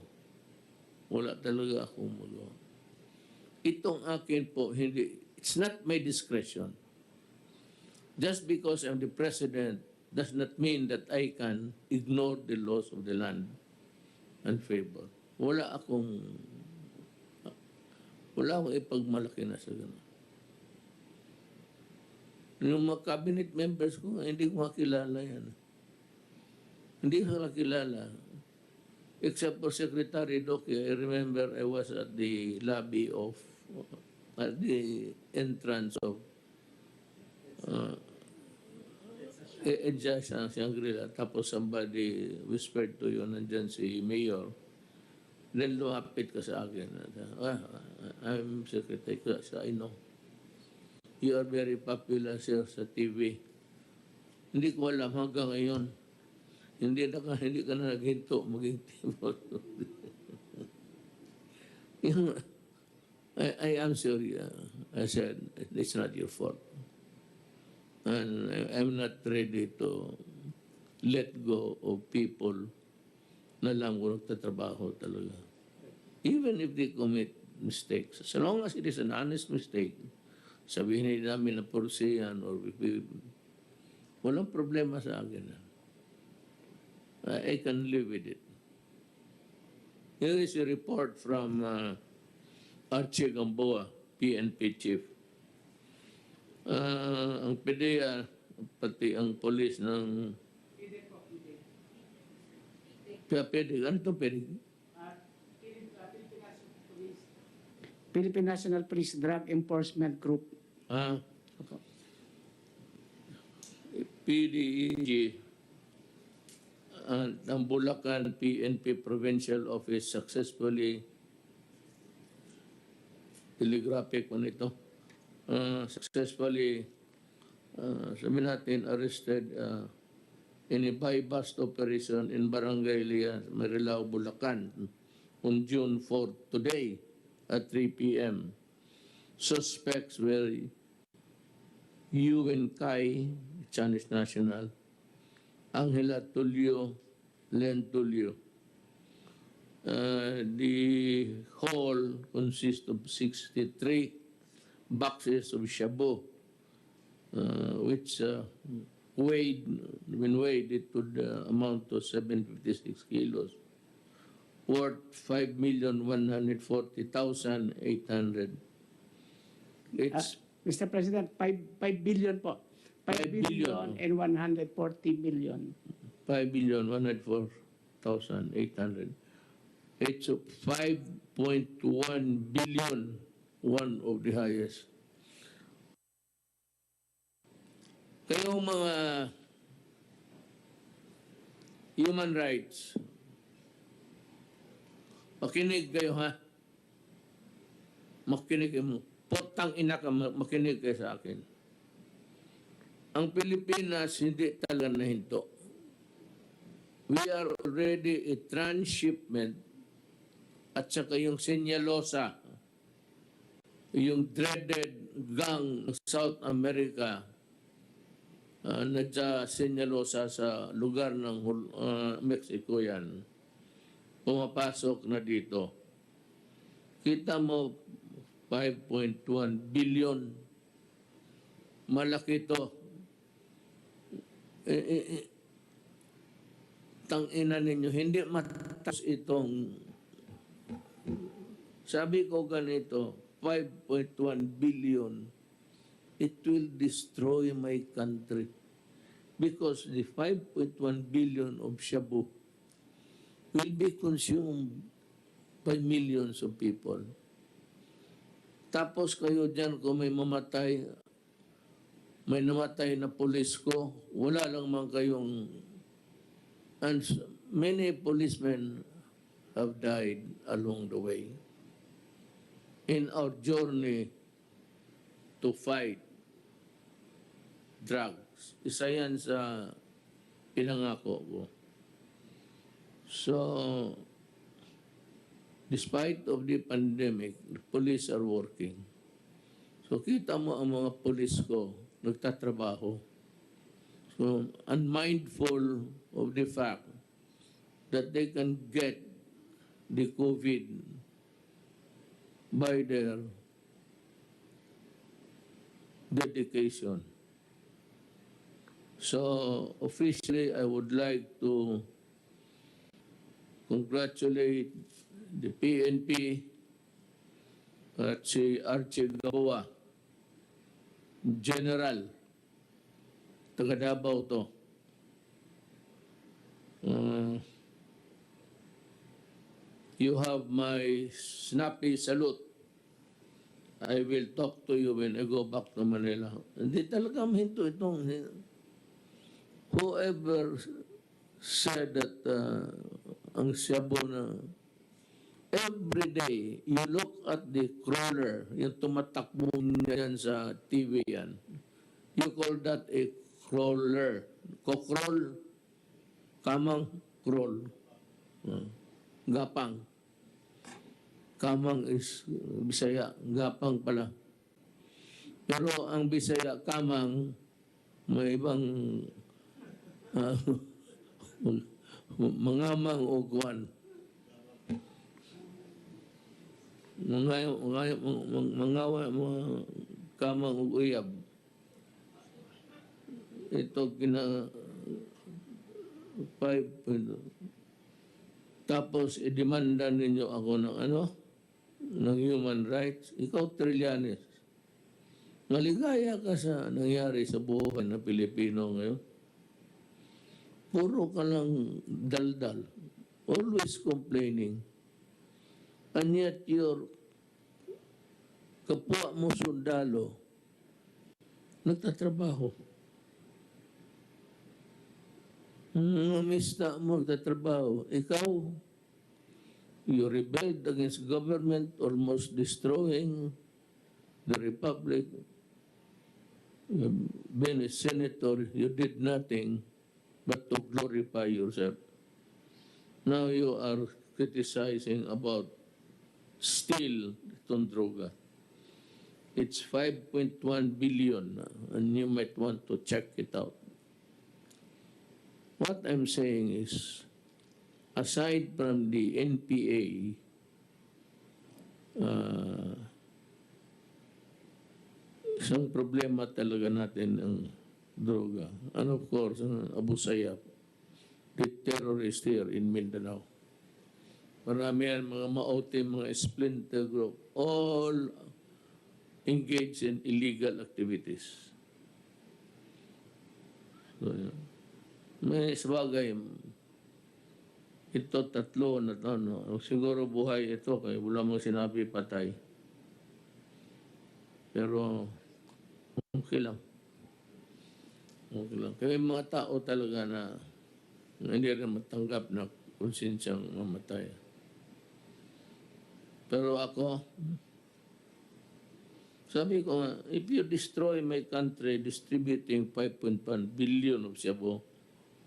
Wala talaga akong magawa. Itong akin po, it's not my discretion. Just because I'm the president does not mean that I can ignore the laws of the land and favor. Wala akong ipagmalaki na sa gano'n. Yung mga cabinet members ko, hindi ko makilala yan. Hindi ko makilala. Except for Secretary Doki, I remember I was at the lobby of, at the entrance of Edja Shangri-La. Tapos somebody whispered to you, nandyan si Mayor. Then lumapit ka sa akin. I'm Secretary, I know. You are very popular, sir, sa TV. Hindi ko alam hanggang ngayon. Hindi ka na naghinto maging TV. I am sorry. I said, it's not your fault. And I'm not ready to let go of people na lang kung nagtatrabaho talaga. Even if they commit mistakes. So long as it is an honest mistake, sabihin namin na porsiyan or walang problema sa akin. I can live with it. Here is a report from Archie Gamboa, PNP chief. Ang PDEA, pati ang polis ng... PDEA, ano ito PDEA? Philippine National Police Drug Enforcement Group. PDEG, ang Bulacan PNP Provincial Office successfully telegraphic po nito. Successfully, sabi natin, arrested in a buy-bust operation in Barangay Lias, Marilao, Bulacan on June 4 today at 3 p.m. Suspects were Yuen Kai, Chinese national, Angela Tulio, Len Tulio. The whole consists of 63 boxes of shabu, which when weighed, it would amount to 756 kilos, worth 5,140,800. It's Mr. President, 5 billion po. 5 billion and 140 million. 5,104,800. It's 5.1 billion, one of the highest. Kayong mga human rights, makinig kayo ha. Makinig kayo. Potang ina ka, makinig kayo sa akin. Ang Pilipinas hindi talaga nahinto. We are already a transshipment at saka yung Senyalosa, yung dreaded gang ng South America na Senyalosa sa lugar ng Mexico yan, pumapasok na dito. Kita mo, 5.1 billion. Malaki to. Tangina ninyo, hindi matas itong, sabi ko ganito, 5.1 billion. It will destroy my country. Because the 5.1 billion of shabu will be consumed by millions of people. Tapos kayo dyan, kung may mamatay, may namatay na pulis ko, wala lang man kayong... And many policemen have died along the way in our journey to fight drugs. Isa yan sa pinangako ko. So, despite of the pandemic, the police are working. So kita mo ang mga police ko, nagtatrabaho. So unmindful of the fact that they can get the COVID by their dedication. So officially, I would like to congratulate the PNP at si Archie Gawa, General, taga Davao to. You have my snappy salute. I will talk to you when I go back to Manila. Hindi talaga mahinto itong... Whoever said that ang shabu na... Every day, you look at the crawler, yung tumatakbo yan sa TV yan. You call that a crawler. Ko-crawl, kamang crawl. Gapang. Kamang is Bisaya, gapang pala. Pero ang Bisaya, kamang, may ibang mangamang o kuwan. Mga kamang uyab. Ito tapos idemanda ninyo ako ng ng human rights. Ikaw, Trillanes. Maligaya ka sa nangyari sa buhay ng Pilipino ngayon. Puro ka lang daldal. Always complaining. And yet your kapwa mo sundalo nagtatrabaho. Mamista mo nagtatrabaho. Ikaw, you rebelled against government, almost destroying the Republic, you've been a senator, you did nothing but to glorify yourself. Now you are criticizing about still itong droga. It's 5.1 billion and you might want to check it out. What I'm saying is, aside from the NPA, isang problema talaga natin ang droga. And of course, Abu Sayyaf, the terrorist here in Mindanao. Marami yan, mga maote, mga splinter group, all engaged in illegal activities. So, may sabagay, ito tatlo na to, no? Siguro buhay ito, kaya wala mong sinabi patay. Pero, okay lang. Okay lang. Kaya may mga tao talaga na hindi rin matanggap na konsensyang mamatay. Pero ako, sabi ko nga, if you destroy my country distributing 5.1 billion of shabu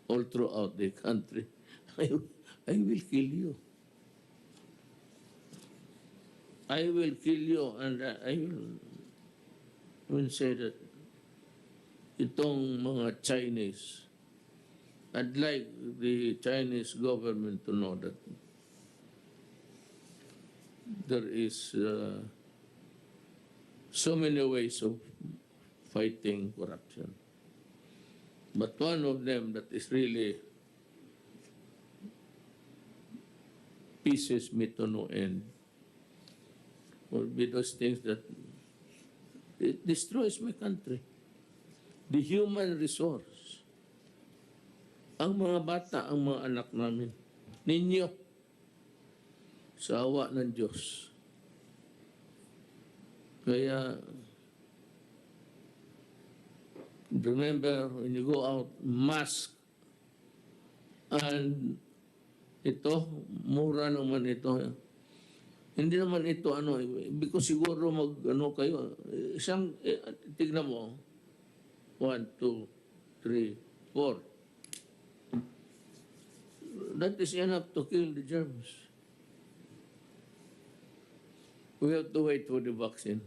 all throughout the country, I will kill you. I will kill you and I will say that itong mga Chinese, I'd like the Chinese government to know that there is so many ways of fighting corruption. But one of them that is really pieces me to no end will be those things that it destroys my country. The human resource. Ang mga bata, ang mga anak namin, ninyo, sa awa ng Diyos. Kaya, remember, when you go out, mask. And ito, mura naman ito. Hindi naman ito, because siguro kayo, tignan mo, 1, 2, 3, 4. That is enough to kill the germs. We have to wait for the vaccine.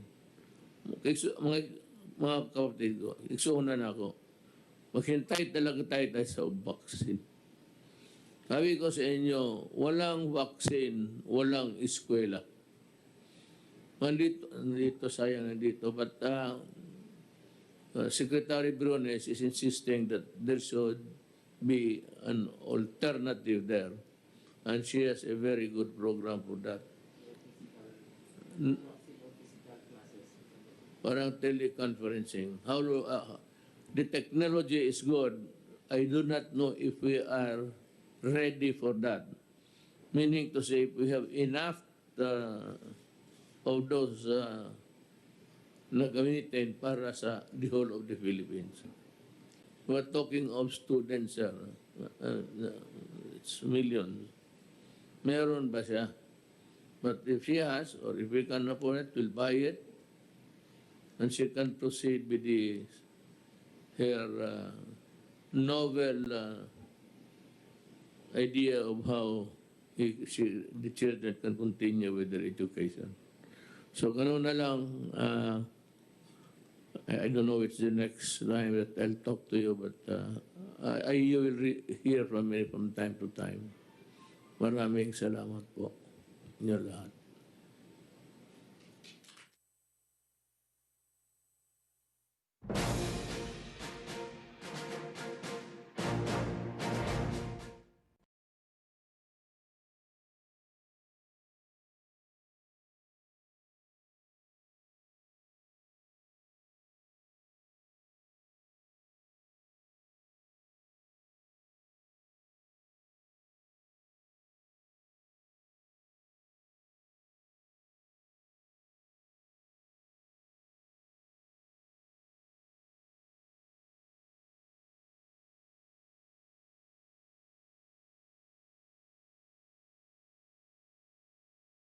Mga kapatid ko, iksuuna na ako. Maghintay talaga tayo sa vaccine. Sabi ko sa inyo, walang vaccine, walang eskwela. Nandito sayang nandito. But Secretary Briones is insisting that there should be an alternative there. And she has a very good program for that. Parang teleconferencing. The technology is good. I do not know if we are ready for that. Meaning to say, if we have enough of those na gamitin para sa the whole of the Philippines. We're talking of students, it's millions. Meron ba siya? But if she has, or if we can afford it, we'll buy it. And she can proceed with her novel idea of how the children can continue with their education. So, gano'n na lang, I don't know it's the next time that I'll talk to you, but you will hear from me from time to time. Maraming salamat po, inyo lahat.